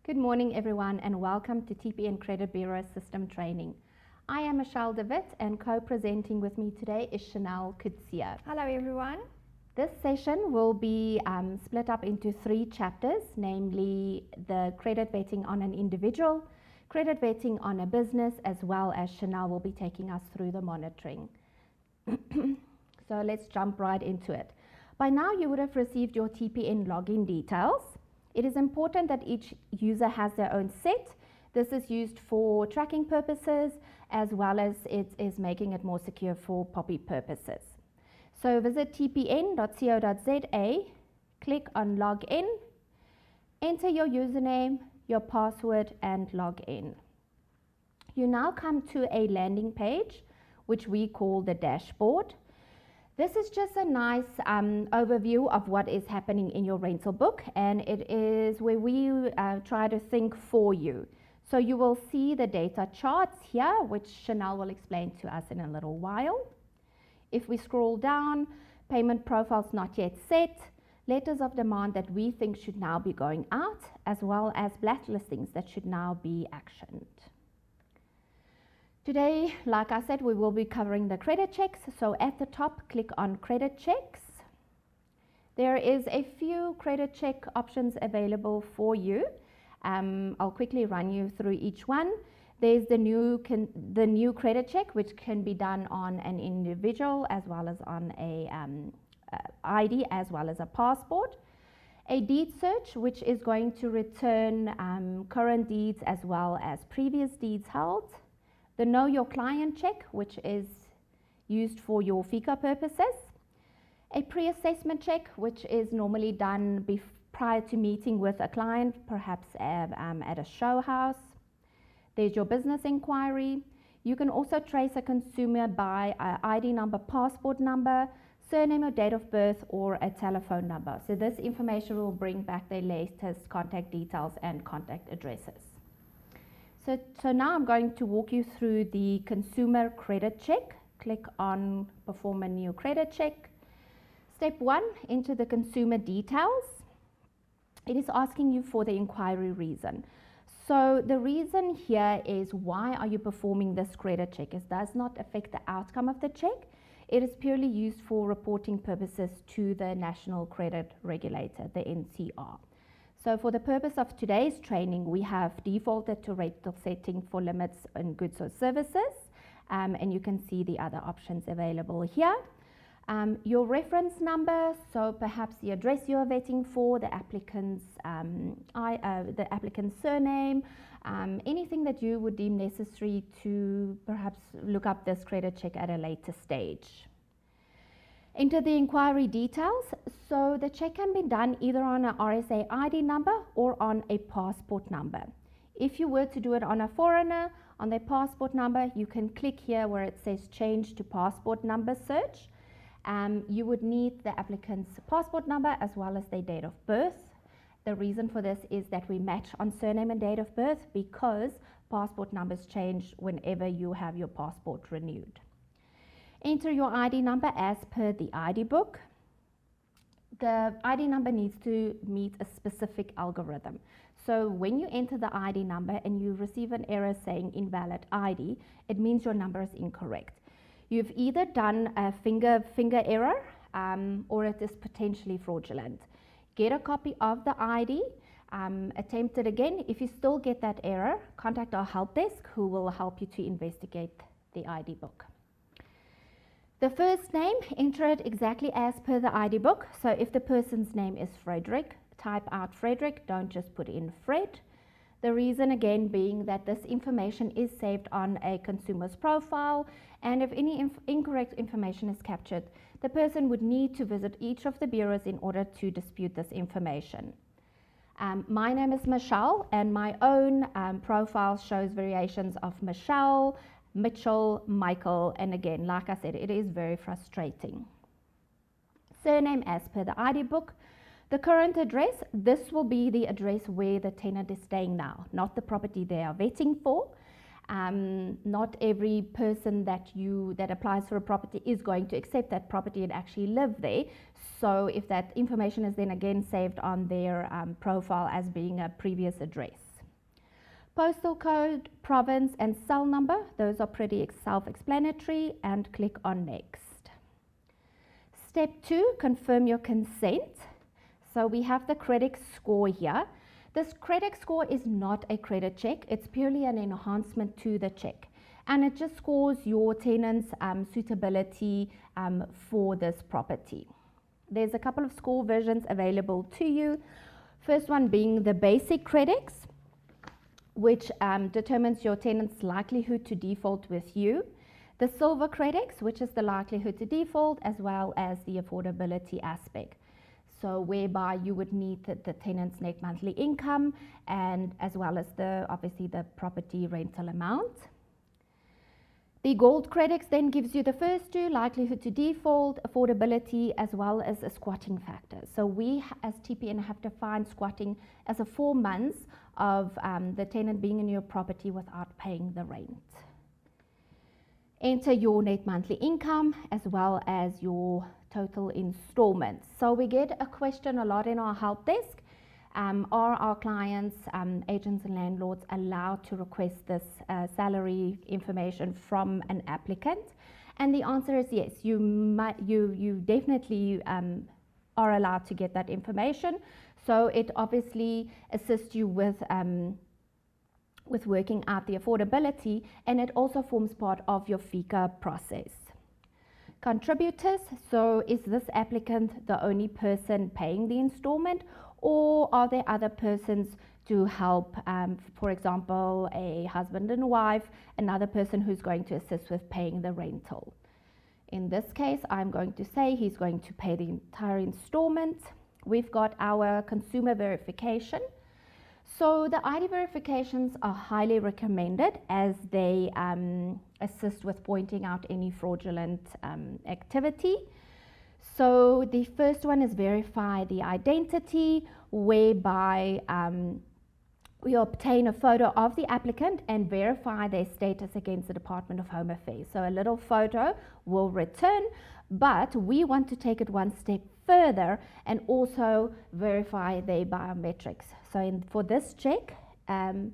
Good morning everyone and welcome to TPN Credit Bureau System Training. I am Michelle DeWitt and co-presenting with me today is Chanel Kutsia. Hello everyone. This session will be split up into 3 chapters, namely the credit vetting on an individual, credit vetting on a business, as well as Chanel will be taking us through the monitoring. So let's jump right into it. By now you would have received your TPN login details. It is important that each user has their own set. This is used for tracking purposes as well as it is making it more secure for POPI purposes. So visit tpn.co.za, click on login, enter your username, your password and log in. You now come to a landing page which we call the dashboard. This is just a nice overview of what is happening in your rental book, and it is where we try to think for you. So you will see the data charts here, which Chanel will explain to us in a little while. If we scroll down, payment profiles not yet set, letters of demand that we think should now be going out, as well as blacklistings that should now be actioned. Today, like I said, we will be covering the credit checks. So at the top, click on credit checks. There is a few credit check options available for you. I'll quickly run you through each one. There's the new credit check, which can be done on an individual as well as on a ID as well as a passport. A deed search, which is going to return current deeds as well as previous deeds held. The Know Your Client check, which is used for your FICA purposes. A pre-assessment check, which is normally done prior to meeting with a client, perhaps at a show house. There's your business inquiry. You can also trace a consumer by ID number, passport number, surname or date of birth, or a telephone number. So this information will bring back their latest contact details and contact addresses. So now I'm going to walk you through the consumer credit check. Click on perform a new credit check. Step 1, enter the consumer details. It is asking you for the inquiry reason. So the reason here is why are you performing this credit check? It does not affect the outcome of the check. It is purely used for reporting purposes to the National Credit Regulator, the NCR. So for the purpose of today's training, we have defaulted to rental setting for limits on goods or services, and you can see the other options available here. Your reference number, so perhaps the address you are vetting for, the applicant's surname, anything that you would deem necessary to perhaps look up this credit check at a later stage. Enter the inquiry details. So the check can be done either on an RSA ID number or on a passport number. If you were to do it on a foreigner, on their passport number, you can click here where it says change to passport number search. You would need the applicant's passport number as well as their date of birth. The reason for this is that we match on surname and date of birth because passport numbers change whenever you have your passport renewed. Enter your ID number as per the ID book. The ID number needs to meet a specific algorithm. So when you enter the ID number and you receive an error saying invalid ID, it means your number is incorrect. You've either done a finger error or it is potentially fraudulent. Get a copy of the ID, attempt it again. If you still get that error, contact our help desk who will help you to investigate the ID book. The first name, enter it exactly as per the ID book. So if the person's name is Frederick, type out Frederick, don't just put in Fred. The reason again being that this information is saved on a consumer's profile, and if any incorrect information is captured, the person would need to visit each of the bureaus in order to dispute this information. My name is Michelle, and my own profile shows variations of Michelle, Mitchell, Michael, and again, like I said, it is very frustrating. Surname as per the ID book. The current address, this will be the address where the tenant is staying now, not the property they are vetting for. Not every person that applies for a property is going to accept that property and actually live there. So if that information is then again saved on their profile as being a previous address. Postal code, province, and cell number, those are pretty self-explanatory, and click on Next. Step 2, confirm your consent. So we have the Credex score here. This Credex score is not a credit check, it's purely an enhancement to the check. And it just scores your tenant's suitability for this property. There's a couple of score versions available to you. First one being the basic Credex, which determines your tenant's likelihood to default with you. The silver Credex, which is the likelihood to default, as well as the affordability aspect. So whereby you would need the tenant's net monthly income, and as well as obviously the property rental amount. The gold Credex then gives you the first two, likelihood to default, affordability, as well as a squatting factor. So we as TPN have defined squatting as a 4 months of the tenant being in your property without paying the rent. Enter your net monthly income as well as your total installments. So we get a question a lot in our help desk. Are our clients, agents and landlords allowed to request this salary information from an applicant? And the answer is yes, you definitely are allowed to get that information. So it obviously assists you with working out the affordability, and it also forms part of your FICA process. Contributors, so is this applicant the only person paying the installment, or are there other persons to help, for example, a husband and wife, another person who's going to assist with paying the rental? In this case, I'm going to say he's going to pay the entire installment. We've got our consumer verification. So the ID verifications are highly recommended as they assist with pointing out any fraudulent activity. So the first one is verify the identity, whereby we obtain a photo of the applicant and verify their status against the Department of Home Affairs. So a little photo will return, but we want to take it one step further and also verify their biometrics. So for this check, a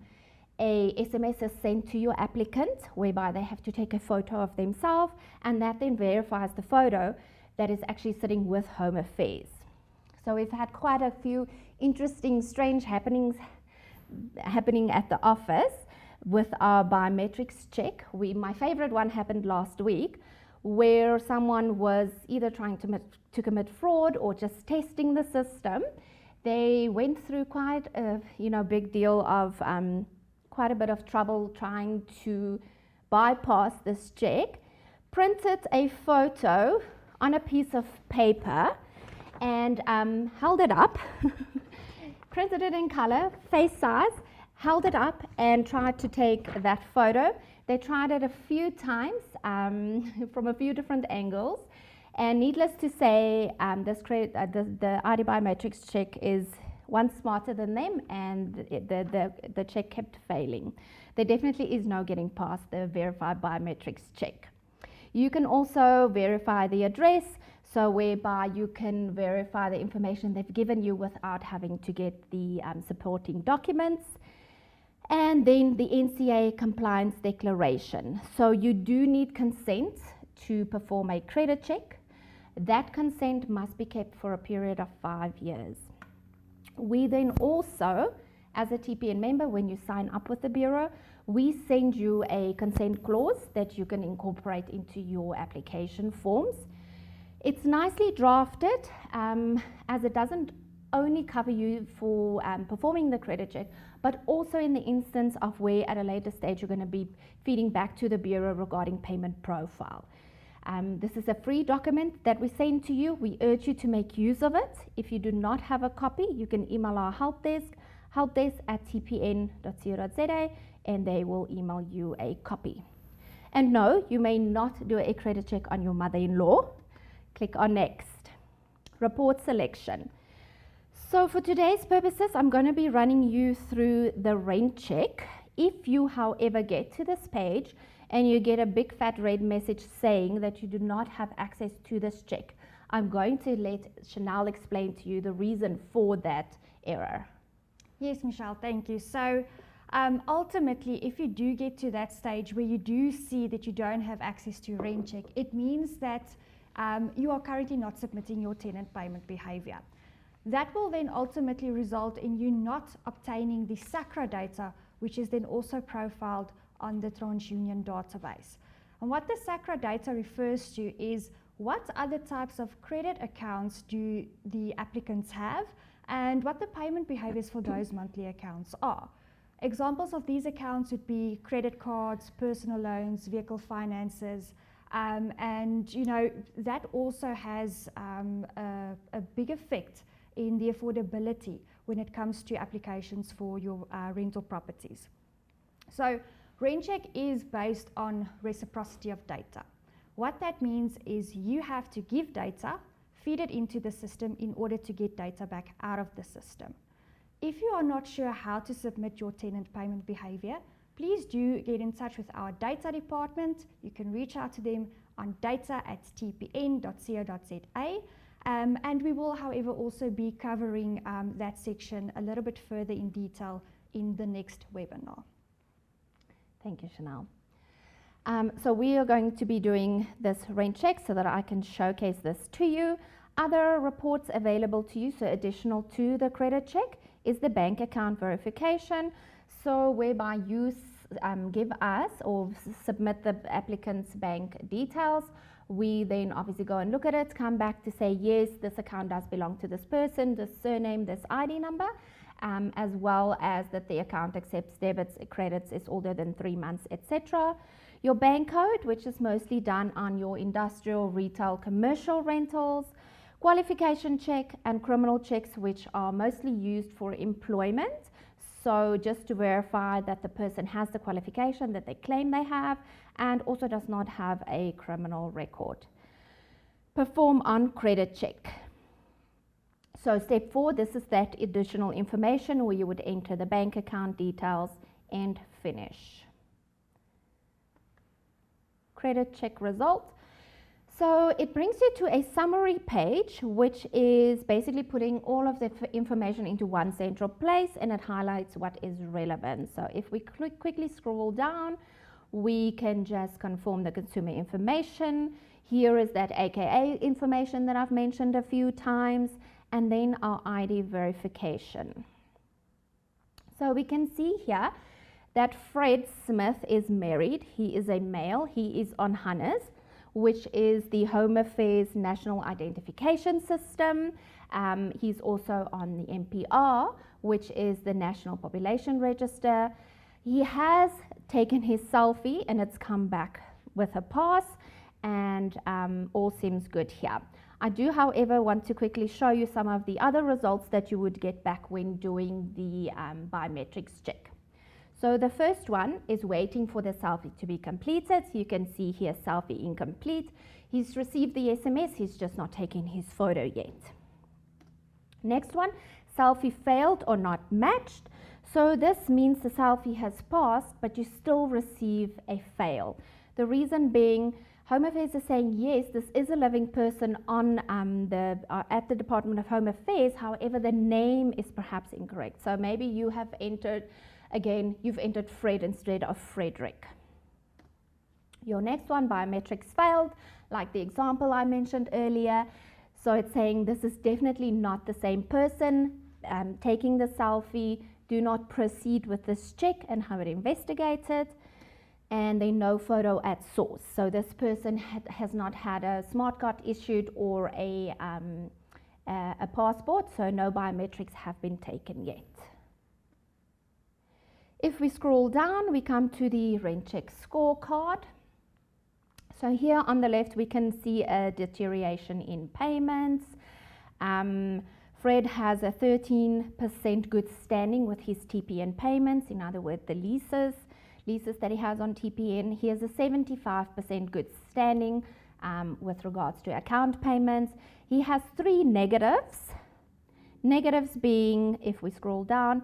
SMS is sent to your applicant whereby they have to take a photo of themselves, and that then verifies the photo that is actually sitting with Home Affairs. So we've had quite a few interesting, strange happening at the office with our biometrics check. My favorite one happened last week, where someone was either trying to commit fraud or just testing the system. They went through quite a big deal of quite a bit of trouble trying to bypass this check, printed a photo on a piece of paper and held it up, printed it in color, face size, held it up and tried to take that photo. They tried it a few times from a few different angles, and needless to say, the ID biometrics check is one smarter than them, and the check kept failing. There definitely is no getting past the verified biometrics check. You can also verify the address, so whereby you can verify the information they've given you without having to get the supporting documents. And then the NCA compliance declaration. So you do need consent to perform a credit check. That consent must be kept for a period of 5 years. We then also, as a TPN member, when you sign up with the Bureau, we send you a consent clause that you can incorporate into your application forms. It's nicely drafted, as it doesn't only cover you for performing the credit check, but also in the instance of where at a later stage you're going to be feeding back to the Bureau regarding payment profile. This is a free document that we send to you. We urge you to make use of it. If you do not have a copy, you can email our help desk @tpn.co.za, and they will email you a copy. And no, you may not do a credit check on your mother-in-law. Click on Next. Report selection. So for today's purposes, I'm going to be running you through the rent check. If you, however, get to this page and you get a big fat red message saying that you do not have access to this check, I'm going to let Chanel explain to you the reason for that error. Yes, Michelle, thank you. So Ultimately, if you do get to that stage where you do see that you don't have access to RentCheck, it means that you are currently not submitting your tenant payment behavior. That will then ultimately result in you not obtaining the SACRA data, which is then also profiled on the TransUnion database. And what the SACRA data refers to is what other types of credit accounts do the applicants have and what the payment behaviors for those monthly accounts are. Examples of these accounts would be credit cards, personal loans, vehicle finances, and you know that also has a big effect in the affordability when it comes to applications for your rental properties. So RentCheck is based on reciprocity of data. What that means is you have to give data, feed it into the system in order to get data back out of the system. If you are not sure how to submit your tenant payment behavior, please do get in touch with our data department. You can reach out to them on data@tpn.co.za. And we will, however, also be covering that section a little bit further in detail in the next webinar. Thank you, Chanel. So we are going to be doing this RentCheck so that I can showcase this to you. Other reports available to you, so additional to the credit check, is the bank account verification. So whereby you give us or submit the applicant's bank details. We then obviously go and look at it, come back to say, yes, this account does belong to this person, this surname, this ID number, as well as that the account accepts debits, credits, is older than 3 months, etc. Your bank code, which is mostly done on your industrial, retail, commercial rentals, qualification check and criminal checks, which are mostly used for employment. So just to verify that the person has the qualification that they claim they have and also does not have a criminal record. Perform on credit check. So step 4, this is that additional information where you would enter the bank account details and finish. Credit check result. So it brings you to a summary page, which is basically putting all of the information into one central place, and it highlights what is relevant. So if we quickly scroll down, we can just confirm the consumer information. Here is that AKA information that I've mentioned a few times, and then our ID verification. So we can see here that Fred Smith is married. He is a male. He is on HANIS, which is the Home Affairs National Identification System. He's also on the NPR, which is the National Population Register. He has taken his selfie and it's come back with a pass, and all seems good here. I do, however, want to quickly show you some of the other results that you would get back when doing the biometrics check. So the first one is waiting for the selfie to be completed. So you can see here selfie incomplete. He's received the SMS, he's just not taken his photo yet. Next one, selfie failed or not matched. So this means the selfie has passed, but you still receive a fail. The reason being, Home Affairs is saying, yes, this is a living person on at the Department of Home Affairs. However, the name is perhaps incorrect. So maybe you have entered, again, you've entered Fred instead of Frederick. Your next one, biometrics failed, like the example I mentioned earlier. So it's saying this is definitely not the same person taking the selfie. Do not proceed with this check and have it investigated. And then no photo at source. So this person has not had a smart card issued or a passport, so no biometrics have been taken yet. If we scroll down, we come to the RentCheck Scorecard. So here on the left, we can see a deterioration in payments. Fred has a 13% good standing with his TPN payments, in other words, the leases that he has on TPN. He has a 75% good standing with regards to account payments. He has 3 negatives. Negatives being, if we scroll down,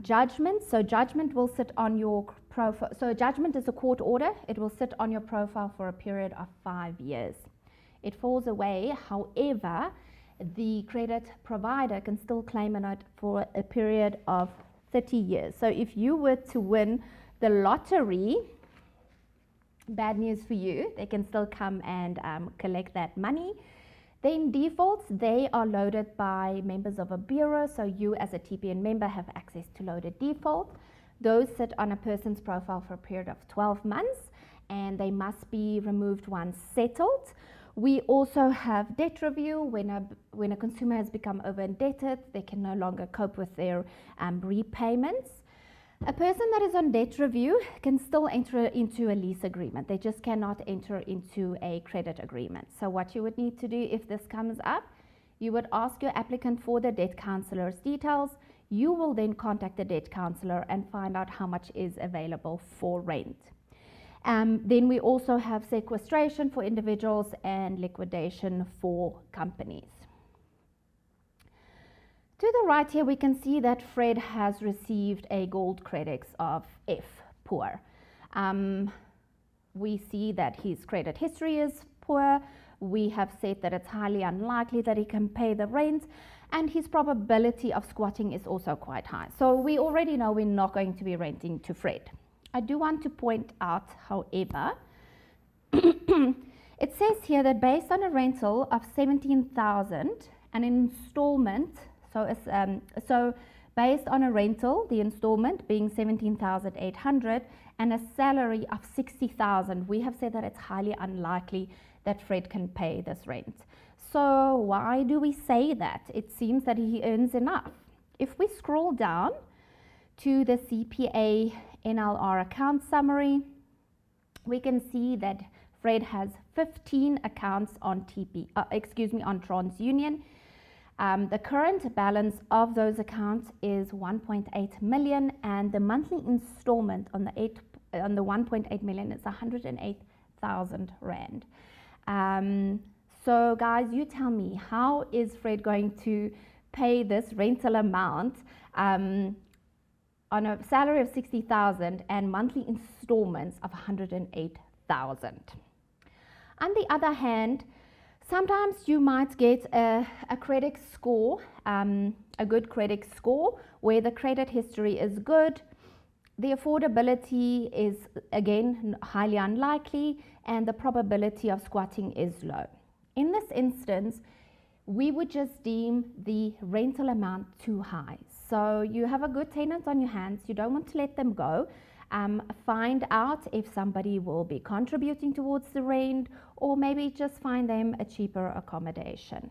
judgment. So judgment will sit on your profile. So judgment is a court order. It will sit on your profile for a period of 5 years. It falls away. However, the credit provider can still claim on it for a period of 30 years. So if you were to win the lottery, bad news for you, they can still come and collect that money. Then defaults, they are loaded by members of a bureau, so you as a TPN member have access to loaded default. Those sit on a person's profile for a period of 12 months, and they must be removed once settled. We also have debt review. When a consumer has become over indebted, they can no longer cope with their repayments. A person that is on debt review can still enter into a lease agreement. They just cannot enter into a credit agreement. So what you would need to do if this comes up, you would ask your applicant for the debt counselor's details. You will then contact the debt counselor and find out how much is available for rent. Then we also have sequestration for individuals and liquidation for companies. To the right here, we can see that Fred has received a gold Credex of F, poor. We see that his credit history is poor. We have said that it's highly unlikely that he can pay the rent, and his probability of squatting is also quite high. So we already know we're not going to be renting to Fred. I do want to point out, however, it says here that based on a rental of 17,000, an installment, so based on a rental, the installment being 17,800 and a salary of 60,000, we have said that it's highly unlikely that Fred can pay this rent. So why do we say that? It seems that he earns enough. If we scroll down to the CPA NLR account summary, we can see that Fred has 15 accounts on on TransUnion. The current balance of those accounts is 1.8 million, and the monthly installment on the 1.8 million is 108,000 rand. So guys, you tell me, how is Fred going to pay this rental amount on a salary of 60,000 and monthly installments of 108,000? On the other hand, sometimes you might get a credit score, a good credit score, where the credit history is good, the affordability is again highly unlikely, and the probability of squatting is low. In this instance, we would just deem the rental amount too high. So you have a good tenant on your hands, you don't want to let them go. Find out if somebody will be contributing towards the rent, or maybe just find them a cheaper accommodation.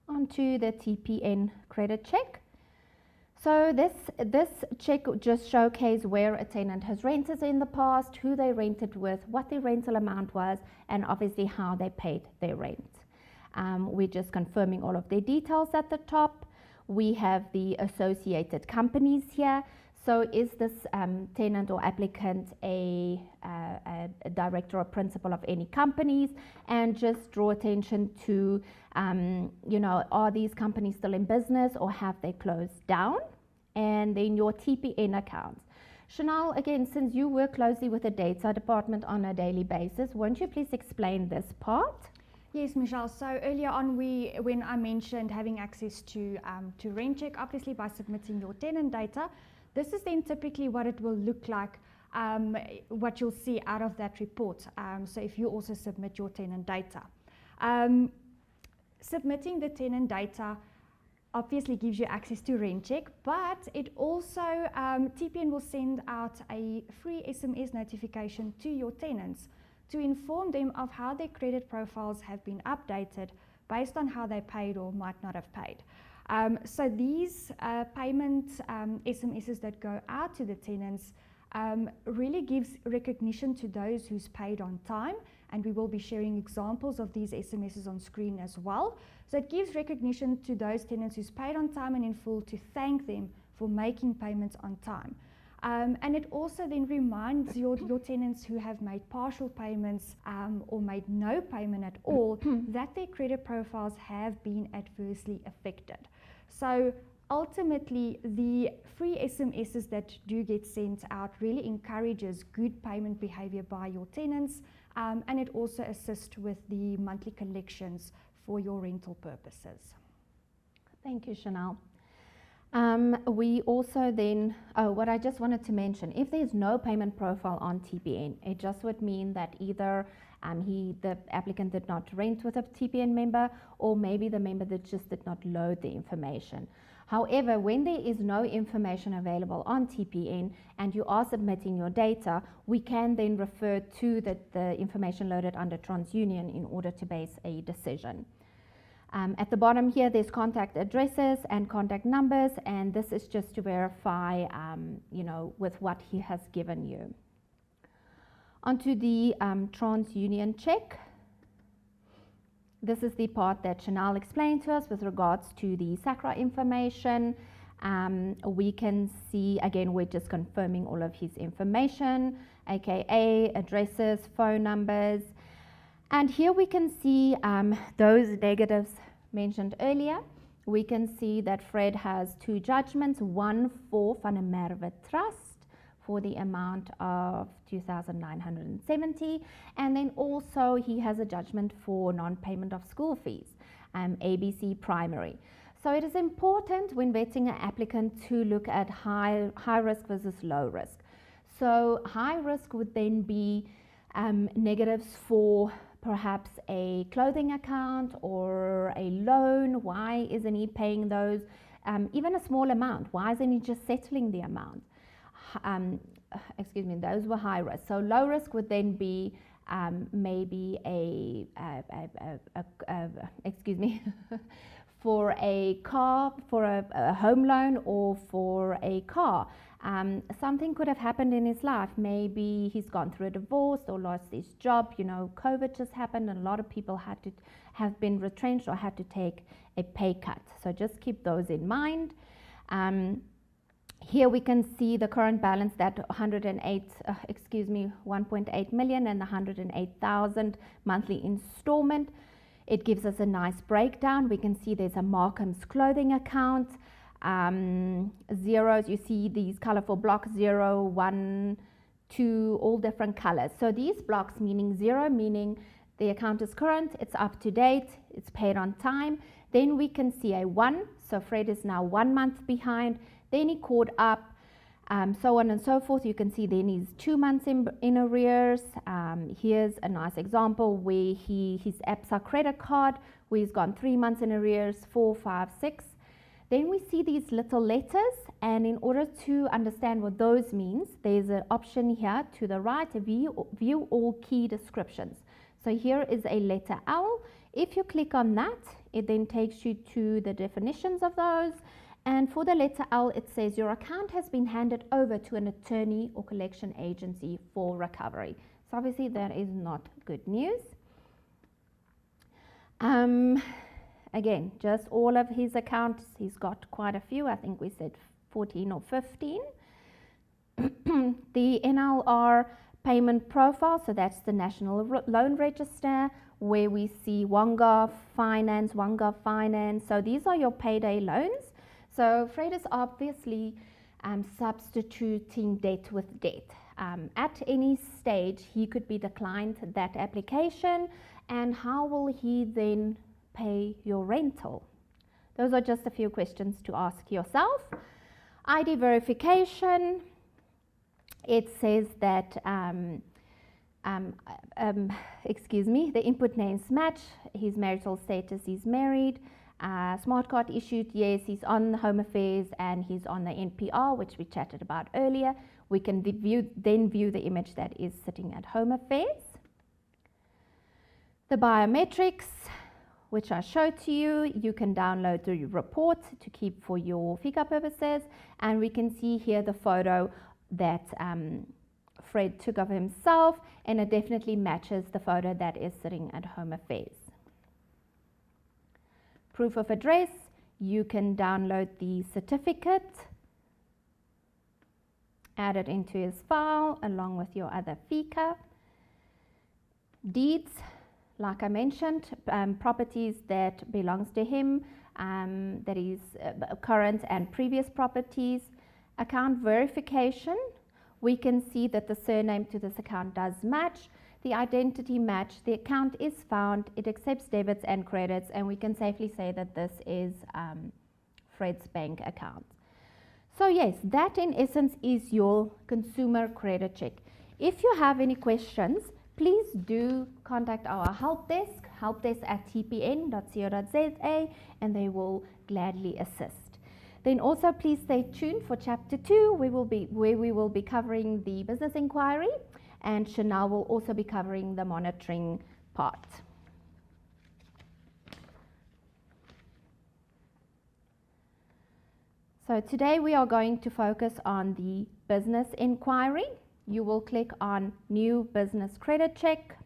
On to the TPN credit check. So this check just showcases where a tenant has rented in the past, who they rented with, what their rental amount was, and obviously how they paid their rent. We're just confirming all of their details at the top. We have the associated companies here. So is this tenant or applicant a director or principal of any companies? And just draw attention to, are these companies still in business or have they closed down? And then your TPN accounts. Chanel, again, since you work closely with the data department on a daily basis, won't you please explain this part? Yes, Michelle. So earlier on, when I mentioned having access to RentCheck, obviously by submitting your tenant data, this is then typically what it will look like, what you'll see out of that report. So if you also submit your tenant data. Submitting the tenant data obviously gives you access to RentCheck, but it also, TPN will send out a free SMS notification to your tenants to inform them of how their credit profiles have been updated based on how they paid or might not have paid. So these payment SMSs that go out to the tenants really gives recognition to those who's paid on time, and we will be sharing examples of these SMSs on screen as well. So it gives recognition to those tenants who's paid on time and in full to thank them for making payments on time. And it also then reminds your tenants who have made partial payments or made no payment at all that their credit profiles have been adversely affected. So ultimately, the free SMSs that do get sent out really encourages good payment behavior by your tenants, and it also assists with the monthly collections for your rental purposes. Thank you, Chanel. We also then, what I just wanted to mention, if there's no payment profile on TPN, it just would mean that either the applicant did not rent with a TPN member, or maybe the member that just did not load the information. However, when there is no information available on TPN and you are submitting your data, we can then refer to the information loaded under TransUnion in order to base a decision. At the bottom here, there's contact addresses and contact numbers, and this is just to verify, with what he has given you. Onto the TransUnion check. This is the part that Chanel explained to us with regards to the SACRA information. We can see, again, we're just confirming all of his information, aka addresses, phone numbers. And here we can see those negatives mentioned earlier. We can see that Fred has 2 judgments, one for Van der Merwe Trust for the amount of 2,970, and then also he has a judgment for non-payment of school fees, ABC Primary. So it is important when vetting an applicant to look at high risk versus low risk. So high risk would then be negatives for perhaps a clothing account or a loan. Why isn't he paying those? Even a small amount, why isn't he just settling the amount? Those were high risk. So low risk would then be maybe for a car, for a home loan, or for a car. Something could have happened in his life. Maybe he's gone through a divorce or lost his job. COVID just happened and a lot of people have been retrenched or had to take a pay cut. So just keep those in mind. Here we can see the current balance, that 1.8 million and the 108,000 monthly installment. It gives us a nice breakdown. We can see there's a Markham's clothing account. Zeros, you see these colorful blocks, 0, 1, 2, all different colors. So these blocks meaning 0, meaning the account is current, it's up to date, it's paid on time. Then we can see a 1, so Fred is now 1 month behind. Then he caught up, so on and so forth. You can see then he's 2 months in arrears. Here's a nice example where his ABSA credit card, where he's gone 3 months in arrears, 4, 5, 6. Then we see these little letters, and in order to understand what those means, there's an option here to the right, view all key descriptions. So here is a letter L. If you click on that, it then takes you to the definitions of those. And for the letter L, it says your account has been handed over to an attorney or collection agency for recovery. So obviously that is not good news. Again, just all of his accounts, he's got quite a few. I think we said 14 or 15. The NLR payment profile, so that's the National Loan Register, where we see OneGov Finance. So these are your payday loans. So Fred is obviously substituting debt with debt. At any stage, he could be declined that application, and how will he then pay your rental? Those are just a few questions to ask yourself. ID verification. It says that, the input names match. His marital status, he's married. Smart card issued, yes, he's on Home Affairs and he's on the NPR, which we chatted about earlier. We can then view the image that is sitting at Home Affairs. The biometrics, which I showed to you, you can download the report to keep for your FICA purposes, and we can see here the photo that Fred took of himself, and it definitely matches the photo that is sitting at Home Affairs. Proof of address, you can download the certificate, add it into his file along with your other FICA. Deeds, like I mentioned, properties that belongs to him, that is current and previous properties. Account verification, we can see that the surname to this account does match. The identity match, the account is found, it accepts debits and credits, and we can safely say that this is Fred's bank account. So yes, that in essence is your consumer credit check. If you have any questions, please do contact our helpdesk at tpn.co.za, and they will gladly assist. Then also please stay tuned for chapter 2, where we will be covering the business inquiry, and Chanel will also be covering the monitoring part. So today we are going to focus on the business inquiry. You will click on New Business Credit Check.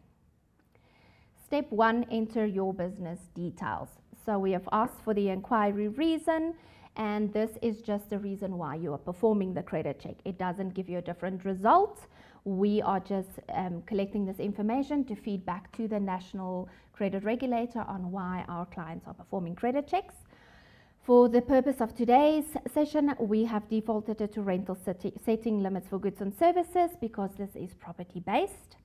Step 1, enter your business details. So we have asked for the inquiry reason, and this is just the reason why you are performing the credit check. It doesn't give you a different result. We are just collecting this information to feed back to the National Credit Regulator on why our clients are performing credit checks. For the purpose of today's session, we have defaulted it to rental setting limits for goods and services because this is property based.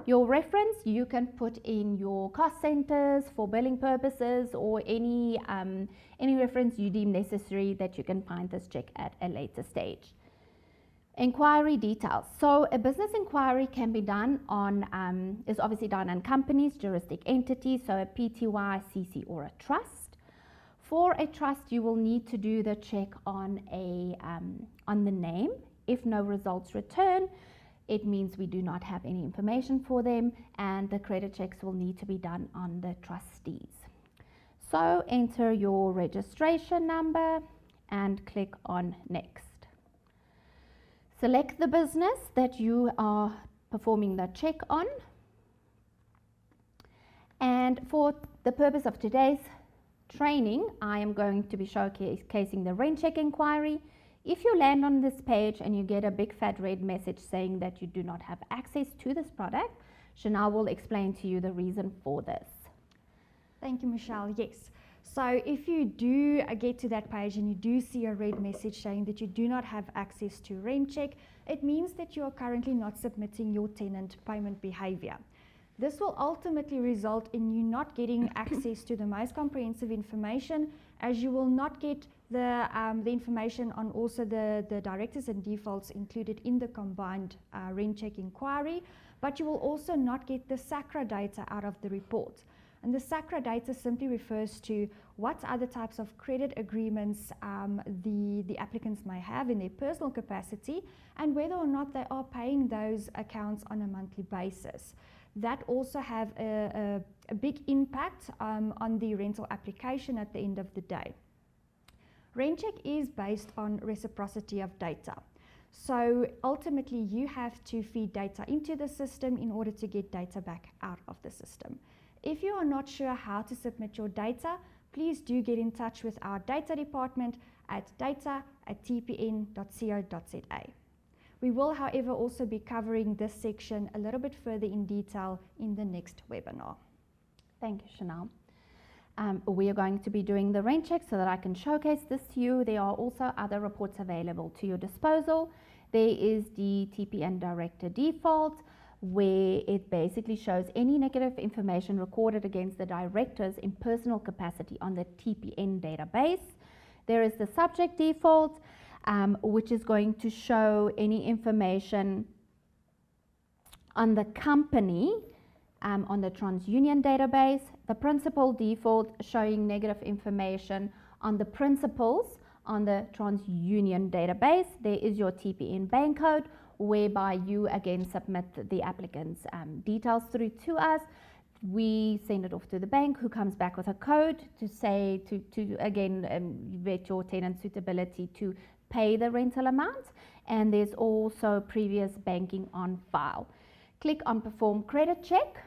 Your reference, you can put in your cost centers for billing purposes, or any reference you deem necessary that you can find this check at a later stage. Inquiry details. So a business inquiry can be done on, is obviously done on companies, juristic entities, so a PTY, CC, or a trust. For a trust, you will need to do the check on the name. If no results return, it means we do not have any information for them, and the credit checks will need to be done on the trustees. So enter your registration number and click on Next. Select the business that you are performing the check on. And for the purpose of today's training, I am going to be showcasing the RentCheck inquiry. If you land on this page and you get a big fat red message saying that you do not have access to this product, Chanel will explain to you the reason for this. Thank you, Michelle. Yes. So if you do get to that page and you do see a red message saying that you do not have access to RentCheck, it means that you are currently not submitting your tenant payment behavior. This will ultimately result in you not getting access to the most comprehensive information, as you will not get the information on also the directives and defaults included in the combined RentCheck inquiry, but you will also not get the SACRA data out of the report. And the SACRA data simply refers to what other types of credit agreements the applicants may have in their personal capacity, and whether or not they are paying those accounts on a monthly basis. That also have a big impact on the rental application at the end of the day. RentCheck is based on reciprocity of data. So ultimately you have to feed data into the system in order to get data back out of the system. If you are not sure how to submit your data, please do get in touch with our data department at data@tpn.co.za. We will, however, also be covering this section a little bit further in detail in the next webinar. Thank you, Chanel. We are going to be doing the RentCheck so that I can showcase this to you. There are also other reports available to your disposal. There is the TPN Director Default, where it basically shows any negative information recorded against the directors in personal capacity on the TPN database. There is the Subject Default, which is going to show any information on the company on the TransUnion database. The Principal Default, showing negative information on the principals on the TransUnion database. There is your TPN bank code, whereby you again submit the applicant's details through to us. We send it off to the bank, who comes back with a code to say to again vet your tenant suitability to pay the rental amount, and there's also previous banking on file. Click on Perform Credit Check.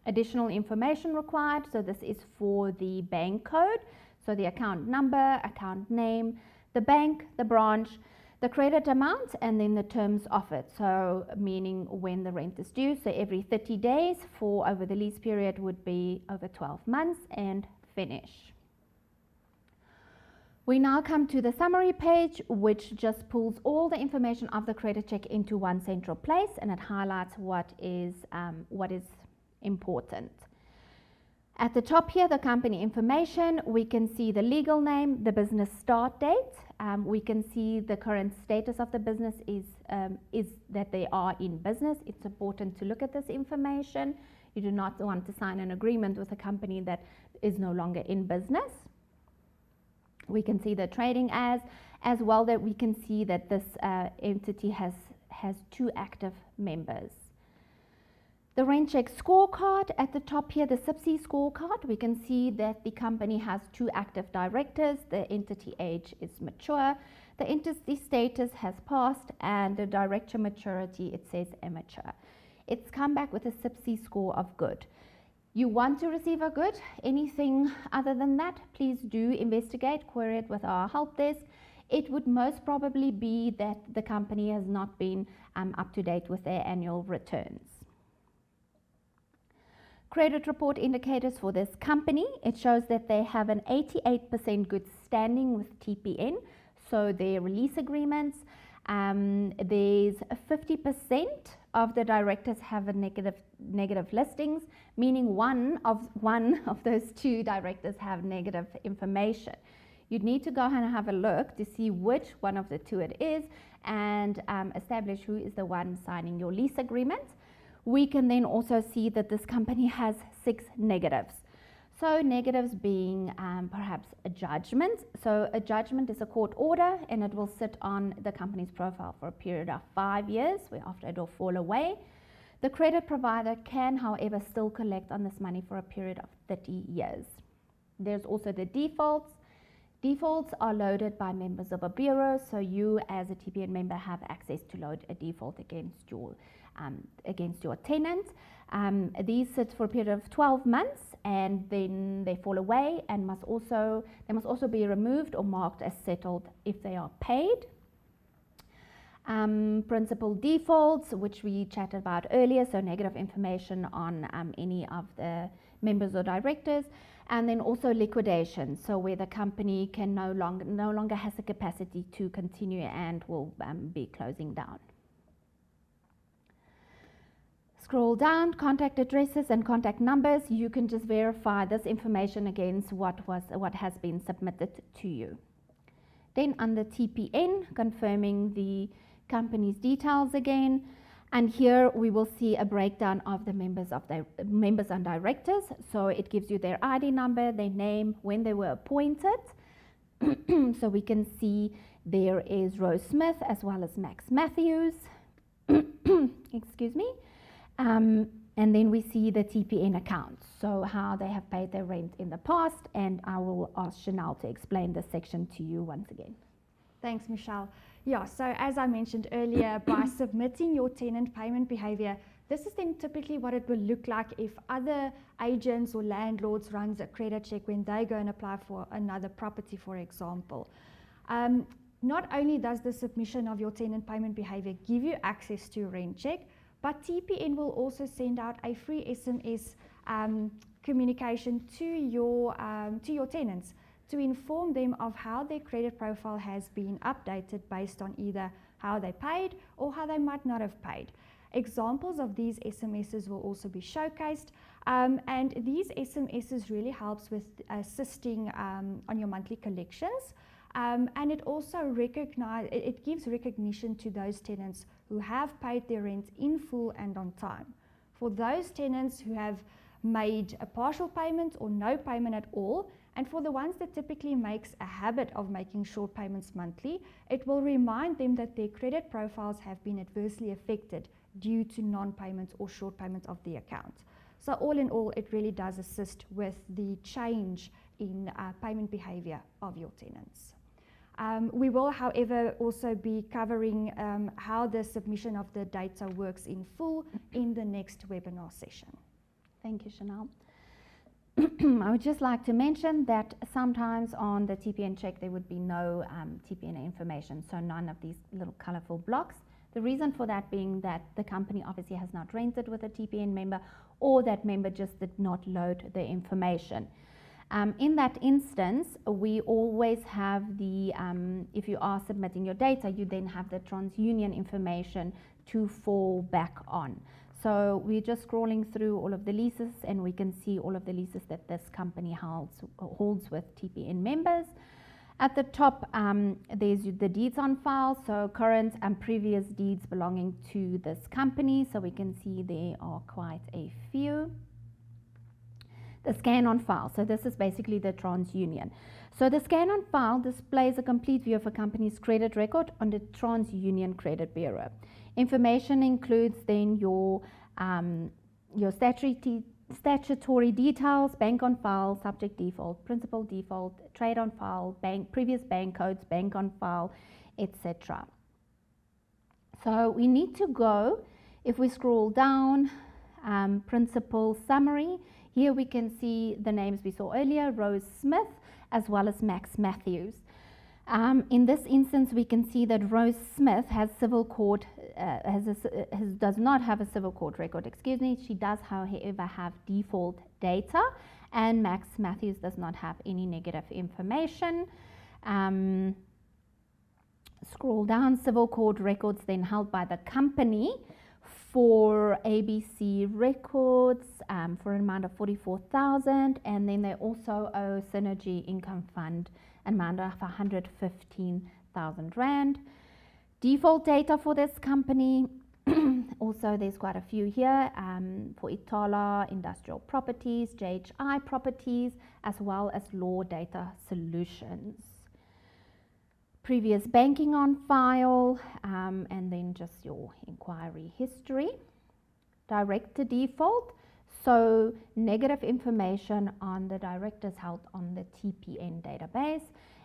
Additional information required, so this is for the bank code, so the account number, account name, the bank, the branch, the credit amount, and then the terms of it, so meaning when the rent is due. So every 30 days for over the lease period would be over 12 months, and finish. We now come to the summary page, which just pulls all the information of the credit check into one central place, and it highlights what is important. At the top here, the company information, we can see the legal name, the business start date, we can see the current status of the business is that they are in business. It's important to look at this information. You do not want to sign an agreement with a company that is no longer in business. We can see the trading as well, that we can see that this entity has 2 active members. The RentCheck Scorecard at the top here, the SIPC scorecard, we can see that the company has 2 active directors, the entity age is mature, the entity status has passed, and the director maturity, it says immature. It's come back with a SIPC score of good. You want to receive a good. Anything other than that, please do investigate, query it with our help desk. It would most probably be that the company has not been up to date with their annual returns. Credit report indicators for this company, it shows that they have an 88% good standing with TPN, so their release agreements. There's 50% of the directors have a negative listings, meaning one of those 2 directors have negative information. You'd need to go and have a look to see which one of the 2 it is, and establish who is the one signing your lease agreement. We can then also see that this company has 6 negatives. So negatives being perhaps a judgment. So a judgment is a court order, and it will sit on the company's profile for a period of 5 years, whereafter it will fall away. The credit provider can, however, still collect on this money for a period of 30 years. There's also the defaults. Defaults are loaded by members of a bureau, so you as a TPN member have access to load a default against your tenant. These sit for a period of 12 months, and then they fall away and must also be removed or marked as settled if they are paid. Principal defaults, which we chatted about earlier, so negative information on any of the members or directors. And then also liquidation, so where the company can no longer has the capacity to continue and will be closing down. Scroll down, contact addresses and contact numbers. You can just verify this information against what has been submitted to you. Then under TPN, confirming the company's details again. And here we will see a breakdown of the members and directors. So it gives you their ID number, their name, when they were appointed. So we can see there is Rose Smith as well as Max Matthews. Excuse me. And then we see the TPN accounts, so how they have paid their rent in the past. And I will ask Chanel to explain this section to you once again. Thanks, Michelle. Yeah, so as I mentioned earlier, by submitting your tenant payment behavior, this is then typically what it will look like if other agents or landlords runs a credit check when they go and apply for another property, for example. Not only does the submission of your tenant payment behavior give you access to RentCheck, but TPN will also send out a free SMS communication to your tenants, to inform them of how their credit profile has been updated based on either how they paid or how they might not have paid. Examples of these SMSs will also be showcased, and these SMSs really helps with assisting on your monthly collections, and it also gives recognition to those tenants who have paid their rent in full and on time. For those tenants who have made a partial payment or no payment at all, and for the ones that typically makes a habit of making short payments monthly, it will remind them that their credit profiles have been adversely affected due to non-payments or short payments of the account. So all in all, it really does assist with the change in payment behavior of your tenants. We will, however, also be covering how the submission of the data works in full in the next webinar session. Thank you, Chanel. I would just like to mention that sometimes on the TPN check there would be no TPN information, so none of these little colorful blocks. The reason for that being that the company obviously has not rented with a TPN member, or that member just did not load the information. In that instance, we always have the, if you are submitting your data, you then have the TransUnion information to fall back on. So we're just scrolling through all of the leases, and we can see all of the leases that this company holds with TPN members. At the top, there's the deeds on file, so current and previous deeds belonging to this company. So we can see there are quite a few. The scan on file, so this is basically the TransUnion. So the scan on file displays a complete view of a company's credit record on the TransUnion Credit Bureau. Information includes then your statutory details, bank on file, subject default, principal default, trade on file, previous bank codes, bank on file, etc. So we need to go, if we scroll down, principal summary. Here we can see the names we saw earlier, Rose Smith as well as Max Matthews. In this instance, we can see that Rose Smith has civil court, does not have a civil court record, excuse me. She does, however, have default data, and Max Matthews does not have any negative information. Scroll down, civil court records then held by the company for ABC Records for an amount of 44,000, and then they also owe Synergy Income Fund an amount of 115,000 Rand. Default data for this company, also there's quite a few here, for Itala Industrial Properties, JHI Properties, as well as Law Data Solutions. Previous banking on file, and then just your inquiry history. Director default, so negative information on the directors held on the TPN database,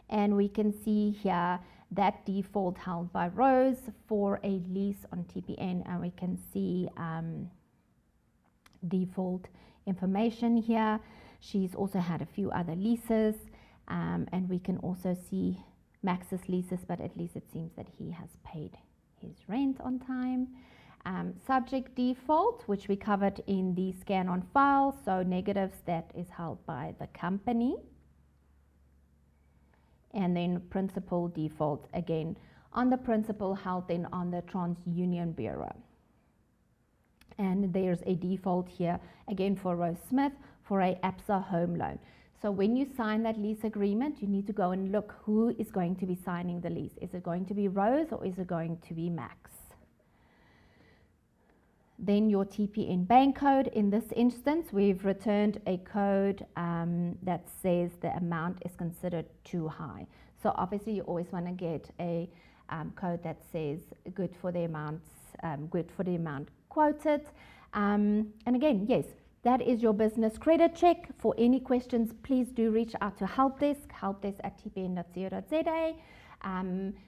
and we can see here that default held by Rose for a lease on TPN, and we can see default information here. She's also had a few other leases, and we can also see Max's leases, but at least it seems that he has paid his rent on time. Subject default, which we covered in the scan on file, so negatives that is held by the company. And then principal default, again on the principal held then on the TransUnion Bureau. And there's a default here again for Rose Smith for a ABSA home loan. So when you sign that lease agreement, you need to go and look who is going to be signing the lease. Is it going to be Rose or is it going to be Max? Then your TPN bank code. In this instance, we've returned a code that says the amount is considered too high. So obviously you always want to get a code that says good for the amounts, good for the amount quoted. And again, yes, that is your business credit check. For any questions, please do reach out to helpdesk@tpn.co.za.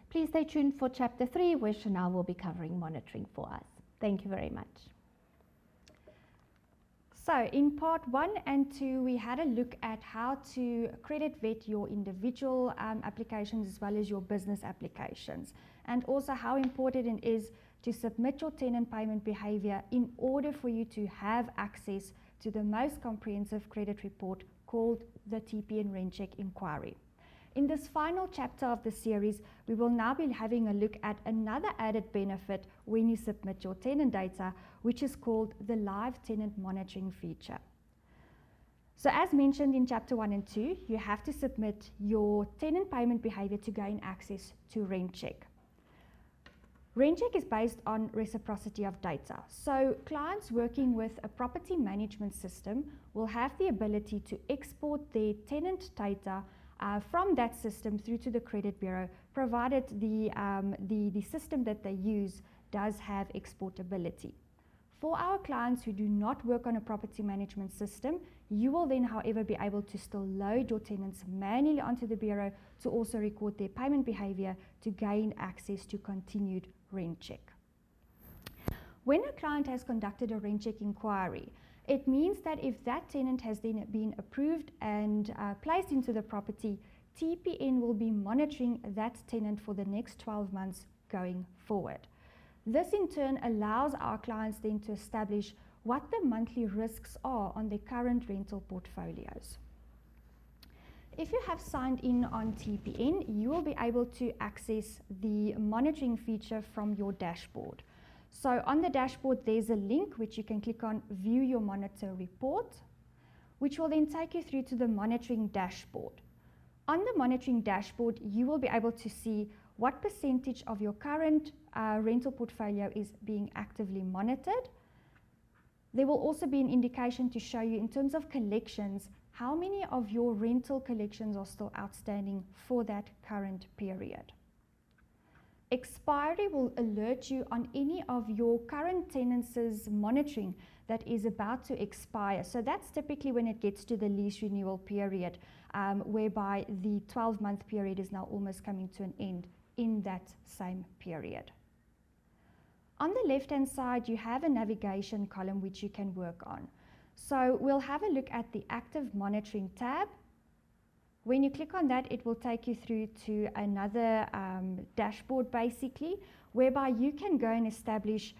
Please stay tuned for chapter 3, where Chanel will be covering monitoring for us. Thank you very much. So in part 1 and 2, we had a look at how to credit vet your individual applications as well as your business applications, and also how important it is to submit your tenant payment behavior in order for you to have access to the most comprehensive credit report called the TPN RentCheck Inquiry. In this final chapter of the series, we will now be having a look at another added benefit when you submit your tenant data, which is called the live tenant monitoring feature. So as mentioned in chapter 1 and 2, you have to submit your tenant payment behavior to gain access to RentCheck. RentCheck is based on reciprocity of data. So clients working with a property management system will have the ability to export their tenant data from that system through to the credit bureau, provided the system that they use does have exportability. For our clients who do not work on a property management system, you will then, however, be able to still load your tenants manually onto the bureau to also record their payment behavior to gain access to continued RentCheck. When a client has conducted a RentCheck inquiry, it means that if that tenant has then been approved and placed into the property, TPN will be monitoring that tenant for the next 12 months going forward. This in turn allows our clients then to establish what the monthly risks are on their current rental portfolios. If you have signed in on TPN, you will be able to access the monitoring feature from your dashboard. So on the dashboard, there's a link which you can click on View Your Monitor Report, which will then take you through to the monitoring dashboard. On the monitoring dashboard, you will be able to see what percentage of your current rental portfolio is being actively monitored. There will also be an indication to show you in terms of collections, how many of your rental collections are still outstanding for that current period. Expiry will alert you on any of your current tenants' monitoring that is about to expire. So that's typically when it gets to the lease renewal period, whereby the 12-month period is now almost coming to an end in that same period. On the left-hand side, you have a navigation column which you can work on. So we'll have a look at the Active Monitoring tab. When you click on that, it will take you through to another dashboard basically, whereby you can go and establish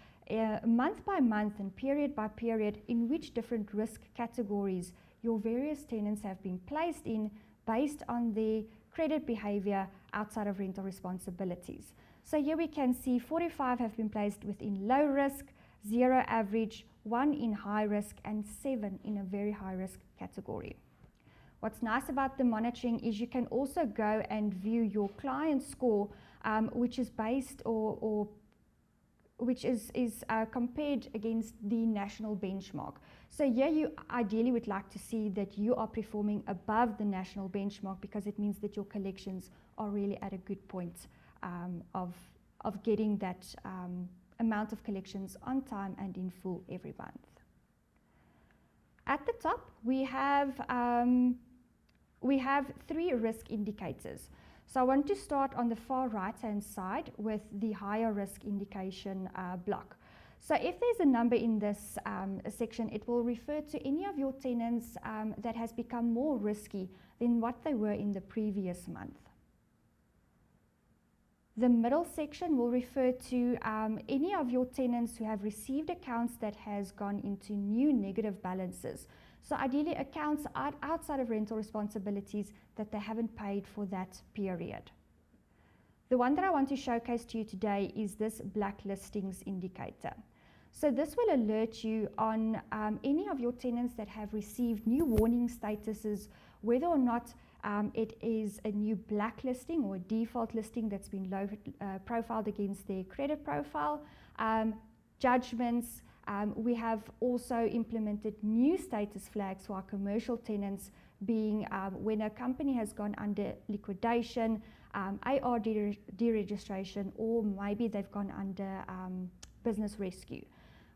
month by month and period by period in which different risk categories your various tenants have been placed in based on their credit behavior outside of rental responsibilities. So here we can see 45 have been placed within low risk, 0 average, 1 in high risk, and 7 in a very high risk category. What's nice about the monitoring is you can also go and view your client score, which is based which is compared against the national benchmark. So here you ideally would like to see that you are performing above the national benchmark, because it means that your collections are really at a good point of getting that amount of collections on time and in full every month. At the top, we have 3 risk indicators. So I want to start on the far right-hand side with the higher risk indication block. So if there's a number in this section, it will refer to any of your tenants that has become more risky than what they were in the previous month. The middle section will refer to any of your tenants who have received accounts that has gone into new negative balances. So ideally accounts outside of rental responsibilities that they haven't paid for that period. The one that I want to showcase to you today is this blacklistings indicator. So this will alert you on any of your tenants that have received new warning statuses, whether or not it is a new blacklisting or a default listing that's been profiled against their credit profile, judgments. We have also implemented new status flags for our commercial tenants, being when a company has gone under liquidation, AR deregistration, or maybe they've gone under business rescue.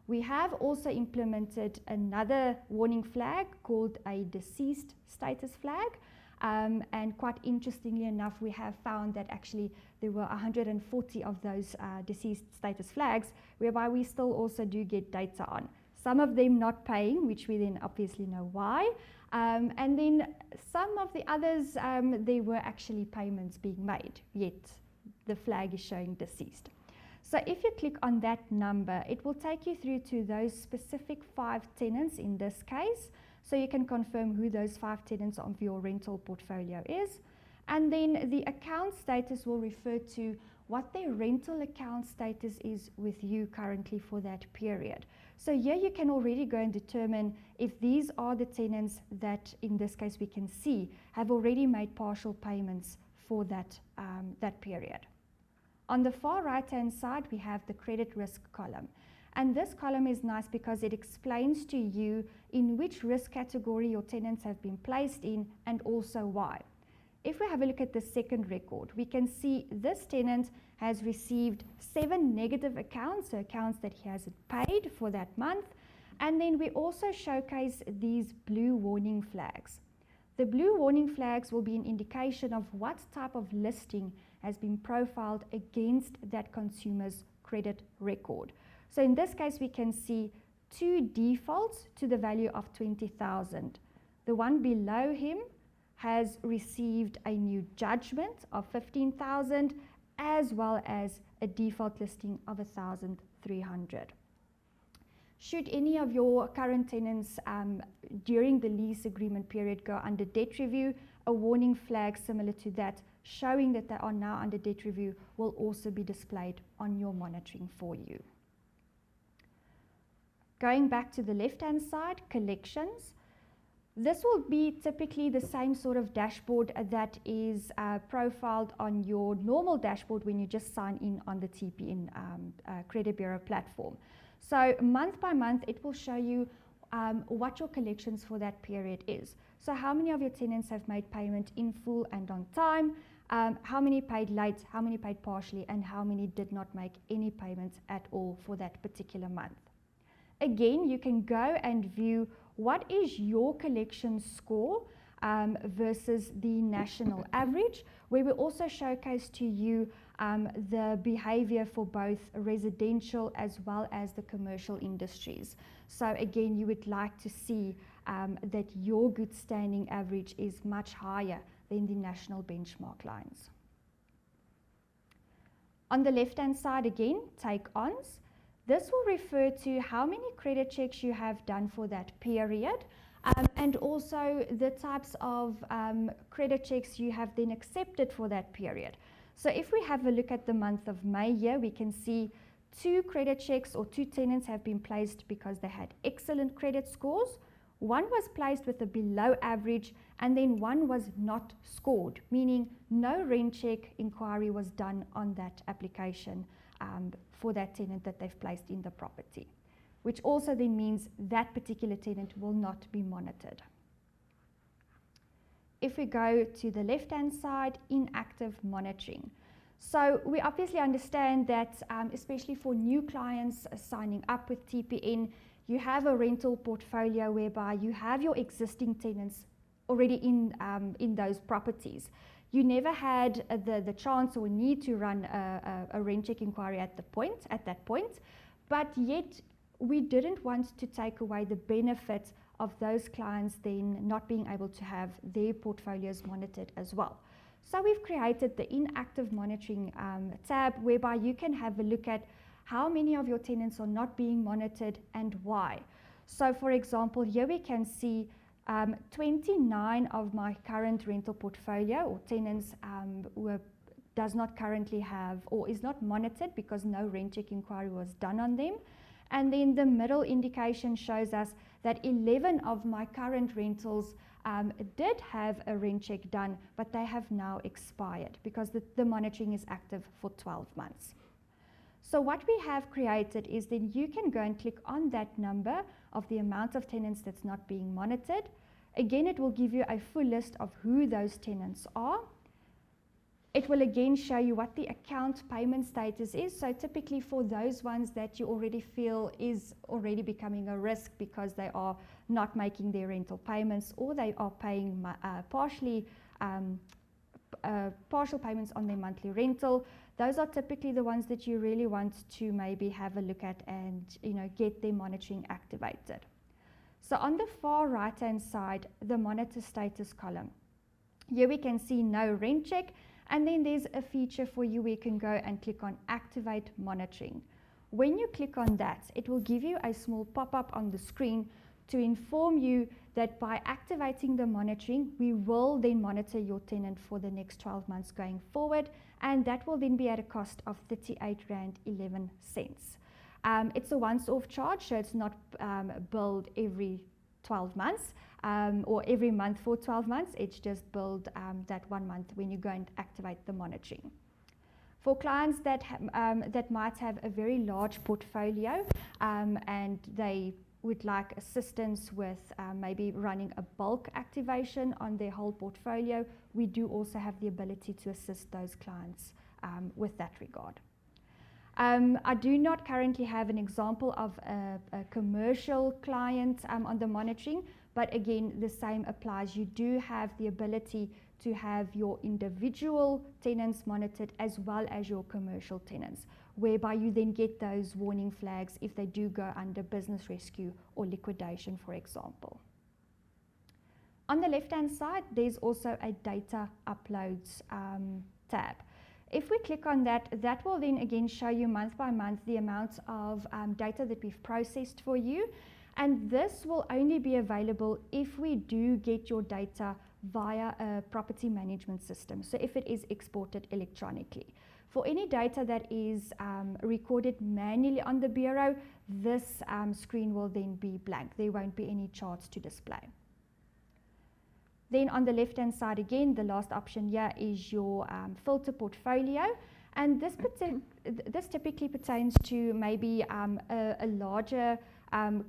We have also implemented another warning flag called a deceased status flag. And quite interestingly enough, we have found that actually there were 140 of those deceased status flags, whereby we still also do get data on. Some of them not paying, which we then obviously know why. And then some of the others, there were actually payments being made, yet the flag is showing deceased. So if you click on that number, it will take you through to those specific 5 tenants in this case. So you can confirm who those 5 tenants of your rental portfolio is. And then the account status will refer to what their rental account status is with you currently for that period. So here you can already go and determine if these are the tenants that, in this case we can see, have already made partial payments for that period. On the far right-hand side, we have the credit risk column. And this column is nice because it explains to you in which risk category your tenants have been placed in and also why. If we have a look at the second record, we can see this tenant has received 7 negative accounts, so accounts that he hasn't paid for that month. And then we also showcase these blue warning flags. The blue warning flags will be an indication of what type of listing has been profiled against that consumer's credit record. So in this case, we can see 2 defaults to the value of 20,000. The one below him has received a new judgment of 15,000, as well as a default listing of 1,300. Should any of your current tenants during the lease agreement period go under debt review, a warning flag similar to that showing that they are now under debt review will also be displayed on your monitoring for you. Going back to the left-hand side, collections. This will be typically the same sort of dashboard that is profiled on your normal dashboard when you just sign in on the TPN Credit Bureau platform. So month by month, it will show you what your collections for that period is. So how many of your tenants have made payment in full and on time, how many paid late, how many paid partially, and how many did not make any payments at all for that particular month. Again, you can go and view what is your collection score versus the national average, where we also showcase to you the behavior for both residential as well as the commercial industries. So again, you would like to see that your good standing average is much higher than the national benchmark lines. On the left-hand side again, take-ons. This will refer to how many credit checks you have done for that period, and also the types of credit checks you have then accepted for that period. So if we have a look at the month of May here, we can see 2 credit checks or 2 tenants have been placed because they had excellent credit scores. 1 was placed with a below average, and then 1 was not scored, meaning no rent check inquiry was done on that application for that tenant that they've placed in the property, which also then means that particular tenant will not be monitored. If we go to the left-hand side, inactive monitoring. So we obviously understand that, especially for new clients signing up with TPN, you have a rental portfolio whereby you have your existing tenants already in those properties. You never had the chance or need to run a rent check inquiry at that point, but yet we didn't want to take away the benefit of those clients then not being able to have their portfolios monitored as well. So we've created the inactive monitoring tab, whereby you can have a look at how many of your tenants are not being monitored and why. So for example, here we can see 29 of my current rental portfolio or tenants does not currently have or is not monitored because no rent check inquiry was done on them. And then the middle indication shows us that 11 of my current rentals did have a rent check done, but they have now expired because the monitoring is active for 12 months. So what we have created is then you can go and click on that number of the amount of tenants that's not being monitored. Again, it will give you a full list of who those tenants are. It will again show you what the account payment status is. So typically for those ones that you already feel is already becoming a risk because they are not making their rental payments or they are paying partial payments on their monthly rental, those are typically the ones that you really want to maybe have a look at and get their monitoring activated. So on the far right hand side, the monitor status column. Here we can see no rent check, and then there's a feature for you where you can go and click on activate monitoring. When you click on that, it will give you a small pop-up on the screen to inform you that by activating the monitoring, we will then monitor your tenant for the next 12 months going forward, and that will then be at a cost of R38.11. It's a once-off charge, so it's not billed every 12 months or every month for 12 months. It's just billed that 1 month when you go and activate the monitoring. For clients that might have a very large portfolio and they would like assistance with maybe running a bulk activation on their whole portfolio, we do also have the ability to assist those clients with that regard. I do not currently have an example of a commercial client on the monitoring, but again, the same applies. You do have the ability to have your individual tenants monitored as well as your commercial tenants, whereby you then get those warning flags if they do go under business rescue or liquidation, for example. On the left-hand side, there's also a data uploads tab. If we click on that, that will then again show you month by month the amounts of data that we've processed for you. And this will only be available if we do get your data via a property management system. So if it is exported electronically. For any data that is recorded manually on the Bureau, this screen will then be blank. There won't be any charts to display. Then on the left-hand side again, the last option here is your filter portfolio. And this typically pertains to maybe a larger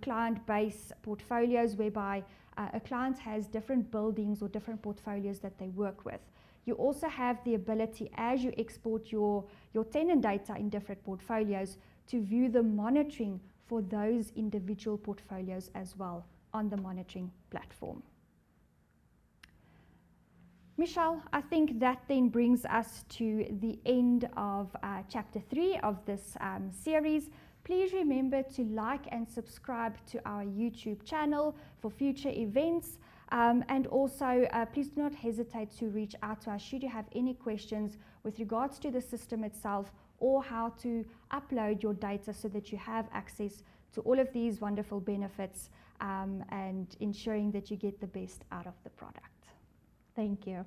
client base portfolios whereby a client has different buildings or different portfolios that they work with. You also have the ability, as you export your tenant data in different portfolios, to view the monitoring for those individual portfolios as well on the monitoring platform. Michelle, I think that then brings us to the end of chapter 3 of this series. Please remember to like and subscribe to our YouTube channel for future events. And also, please do not hesitate to reach out to us should you have any questions with regards to the system itself or how to upload your data so that you have access to all of these wonderful benefits and ensuring that you get the best out of the product. Thank you.